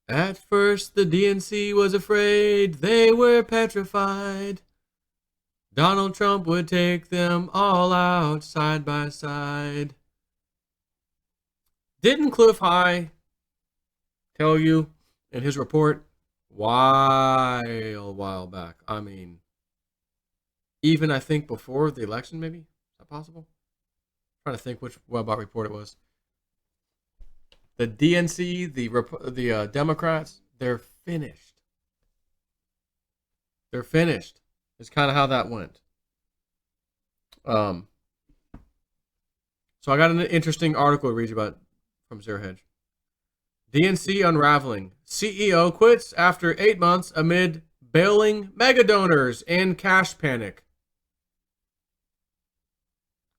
At first the DNC was afraid, they were petrified. Donald Trump would take them all out side by side. Didn't Cliff High tell you in his report while back? I mean, even I think before the election, maybe? Is that possible? I'm trying to think which Webot report it was. The DNC, the Democrats, they're finished. They're finished. It's kind of how that went. So I got an interesting article to read you about from Zero Hedge. DNC unraveling. CEO quits after 8 months amid bailing Megadonors and cash panic.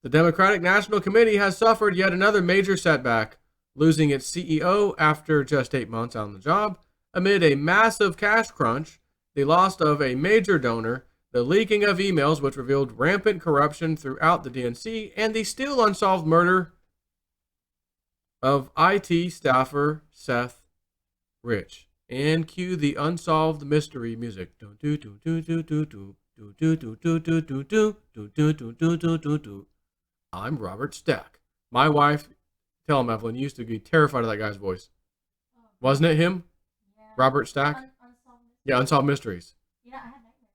The Democratic National Committee has suffered yet another major setback, losing its CEO after just 8 months on the job, amid a massive cash crunch, the loss of a major donor, the leaking of emails which revealed rampant corruption throughout the DNC, and the still unsolved murder of IT staffer Seth Rich. And cue the unsolved mystery music. I'm Robert Stack. My wife, tell him, Evelyn, used to be terrified of that guy's voice. Wasn't it him? Yeah. Robert Stack? Yeah, Unsolved Mysteries. Yeah, I had nightmares.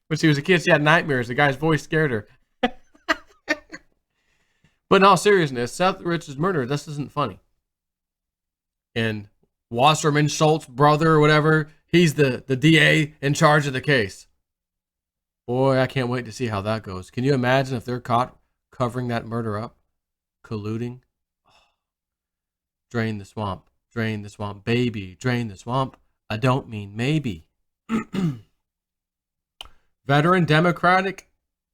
When she was a kid, she had nightmares. The guy's voice scared her. But in all seriousness, Seth Rich's murder, this isn't funny. And Wasserman Schultz's brother or whatever, he's the DA in charge of the case. Boy, I can't wait to see how that goes. Can you imagine if they're caught covering that murder up? Colluding? Drain the swamp. Drain the swamp. Baby, drain the swamp. I don't mean maybe. Veteran Democratic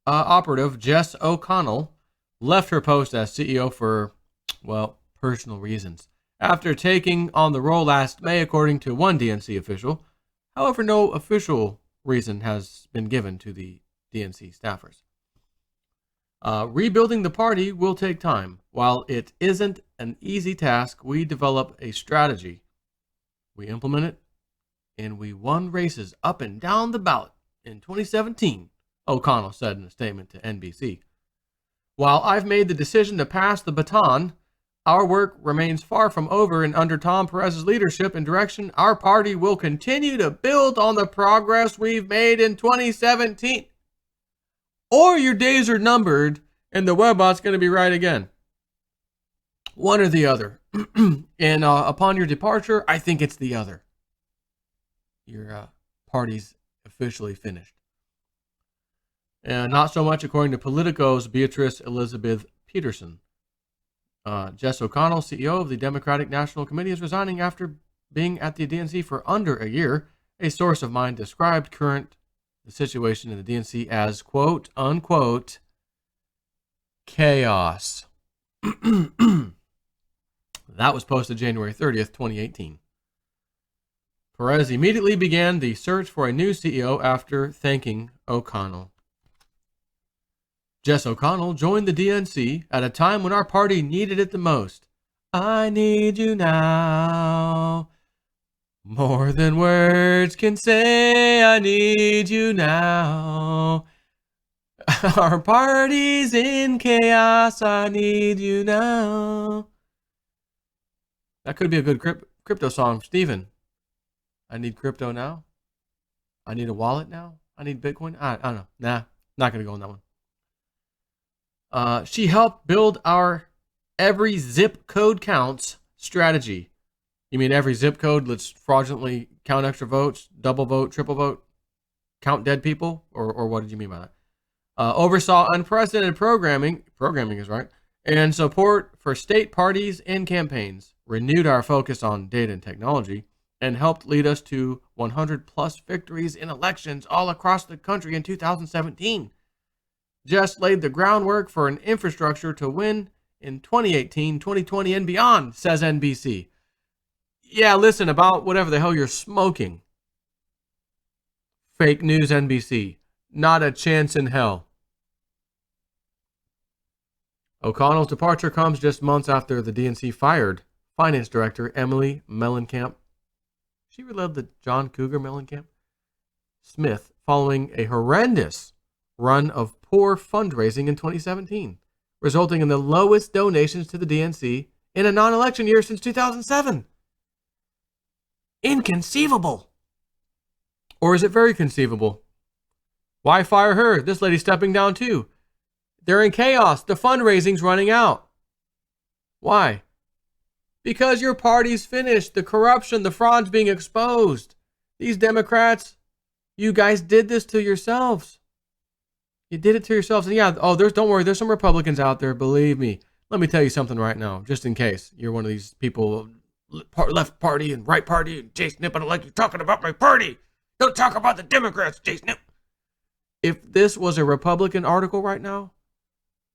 operative Jess O'Connell left her post as CEO for, well, personal reasons, after taking on the role last May, according to one DNC official. However, no official reason has been given to the DNC staffers. Rebuilding the party will take time. While it isn't an easy task, we develop a strategy. We implement it, and we won races up and down the ballot in 2017, O'Connell said in a statement to NBC. While I've made the decision to pass the baton, our work remains far from over, and under Tom Perez's leadership and direction, our party will continue to build on the progress we've made in 2017. Or your days are numbered, and the Webbot's going to be right again. One or the other. And upon your departure, I think it's the other. Your party's officially finished. And not so much according to Politico's Beatrice Elizabeth Peterson. Jess O'Connell, CEO of the Democratic National Committee, is resigning after being at the DNC for under a year. A source of mine described the situation in the DNC as, quote, unquote, chaos. That was posted January 30th, 2018. Perez immediately began the search for a new CEO after thanking O'Connell. Jess O'Connell joined the DNC at a time when our party needed it the most. I need you now. More than words can say, I need you now. Our party's in chaos, I need you now. That could be a good crypto song, Steven. I need crypto now. I need a wallet now. I need Bitcoin. I don't know. Nah, not going to go on that one. She helped build our every zip code counts strategy. You mean every zip code, let's fraudulently count extra votes, double vote, triple vote, count dead people? Or what did you mean by that? Oversaw unprecedented programming is right, and support for state parties and campaigns, renewed our focus on data and technology, and helped lead us to 100 plus victories in elections all across the country in 2017. Just laid the groundwork for an infrastructure to win in 2018, 2020, and beyond, says NBC. Yeah, listen, about whatever the hell you're smoking. Fake news, NBC. Not a chance in hell. O'Connell's departure comes just months after the DNC fired Finance Director Emily Mellencamp She relived the John Cougar Mellencamp Smith following a horrendous run of poor fundraising in 2017, resulting in the lowest donations to the DNC in a non-election year since 2007. Inconceivable. Or is it very conceivable? Why fire her? This lady's stepping down too. They're in chaos. The fundraising's running out. Why? Because your party's finished. The corruption, the fraud's being exposed. These Democrats, you guys did this to yourselves. You did it to yourselves. And yeah, don't worry, there's some Republicans out there, believe me. Let me tell you something right now, just in case you're one of these people, left party and right party, and Jay Snip, I don't like you talking about my party. Don't talk about the Democrats, Jay Snip. If this was a Republican article right now,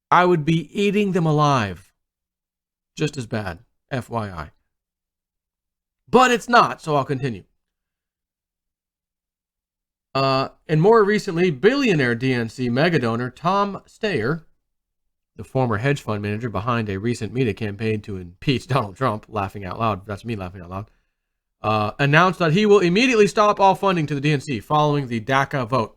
I would be eating them alive. Just as bad, FYI. But it's not, so I'll continue. And more recently, billionaire DNC megadonor Tom Steyer, the former hedge fund manager behind a recent media campaign to impeach Donald Trump, laughing out loud, that's me laughing out loud, announced that he will immediately stop all funding to the DNC following the DACA vote.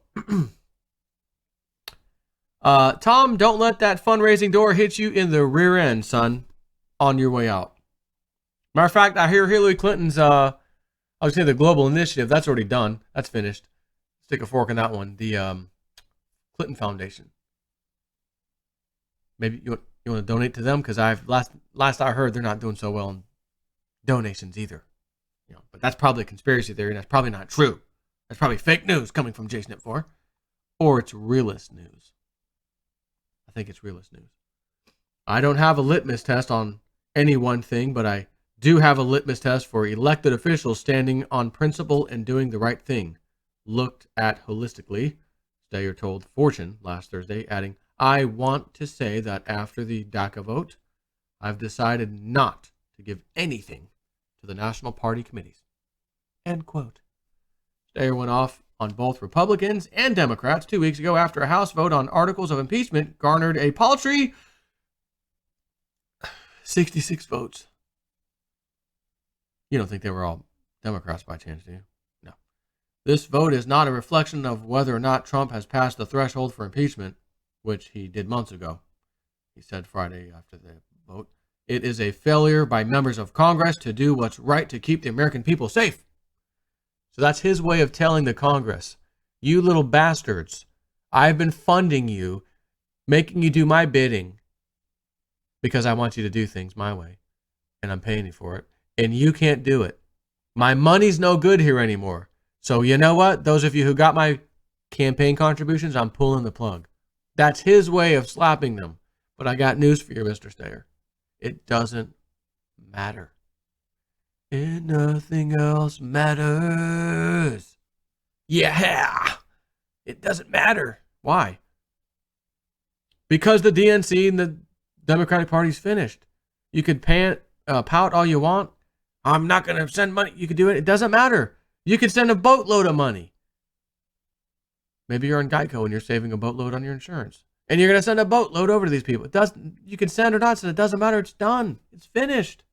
Tom, don't let that fundraising door hit you in the rear end, son, on your way out. Matter of fact, I hear Hillary Clinton's, I would say the global initiative, that's already done. That's finished. Stick a fork in that one. The Clinton Foundation. Maybe you want to donate to them, because last I heard they're not doing so well in donations either. But that's probably a conspiracy theory, and that's probably not true. That's probably fake news coming from JSNIP4, or it's realist news. I think it's realist news. I don't have a litmus test on any one thing, but I do have a litmus test for elected officials standing on principle and doing the right thing. Looked at holistically, Steyer told Fortune last Thursday, adding, I want to say that after the DACA vote, I've decided not to give anything to the National Party committees. End quote. Steyer went off on both Republicans and Democrats 2 weeks ago after a House vote on articles of impeachment garnered a paltry 66 votes. You don't think they were all Democrats by chance, do you? No. This vote is not a reflection of whether or not Trump has passed the threshold for impeachment, which he did months ago, he said Friday after the vote. It is a failure by members of Congress to do what's right to keep the American people safe. So that's his way of telling the Congress, you little bastards, I've been funding you, making you do my bidding, because I want you to do things my way, and I'm paying you for it, and you can't do it. My money's no good here anymore. So you know what? Those of you who got my campaign contributions, I'm pulling the plug. That's his way of slapping them. But I got news for you, Mr. Steyer. It doesn't matter. And nothing else matters. Yeah. It doesn't matter. Why? Because the DNC and the Democratic Party's finished. You could pout all you want. I'm not going to send money. You could do it. It doesn't matter. You could send a boatload of money. Maybe you're on Geico and you're saving a boatload on your insurance. And you're going to send a boatload over to these people. You can send or not send. It doesn't matter. It's done. It's finished.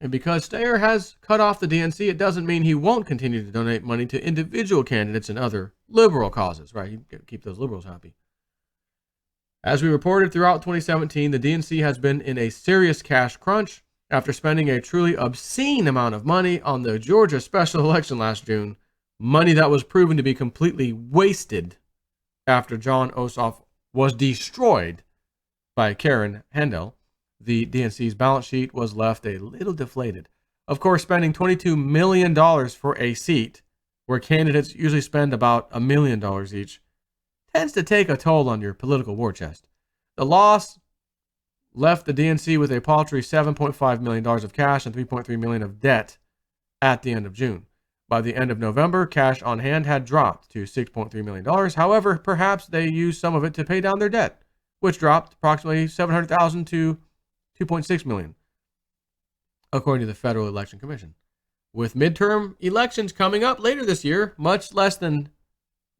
And because Steyer has cut off the DNC, it doesn't mean he won't continue to donate money to individual candidates and other liberal causes, right? You got to keep those liberals happy. As we reported throughout 2017, the DNC has been in a serious cash crunch after spending a truly obscene amount of money on the Georgia special election last June, money that was proven to be completely wasted after Jon Ossoff was destroyed by Karen Handel. The DNC's balance sheet was left a little deflated. Of course, spending $22 million for a seat, where candidates usually spend about $1 million each, tends to take a toll on your political war chest. The loss left the DNC with a paltry $7.5 million of cash and $3.3 million of debt at the end of June. By the end of November, cash on hand had dropped to $6.3 million. However, perhaps they used some of it to pay down their debt, which dropped approximately $700,000 to $2.6 million, according to the Federal Election Commission. With midterm elections coming up later this year, much less the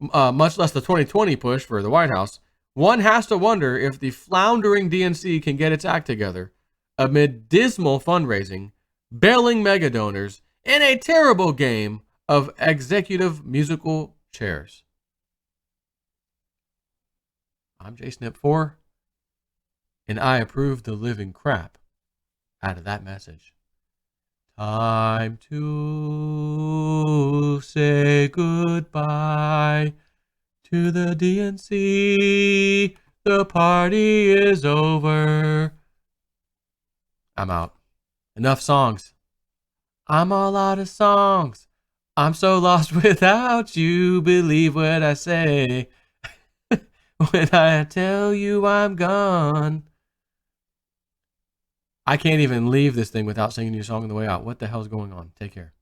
2020 push for the White House, one has to wonder if the floundering DNC can get its act together amid dismal fundraising bailing Megadonors in a terrible game of executive musical chairs. I'm JSnip4, and I approve the living crap out of that message. Time to say goodbye to the DNC. The party is over. I'm out. Enough songs. I'm all out of songs. I'm so lost without you. Believe what I say when I tell you I'm gone. I can't even leave this thing without singing your song on the way out. What the hell's going on? Take care.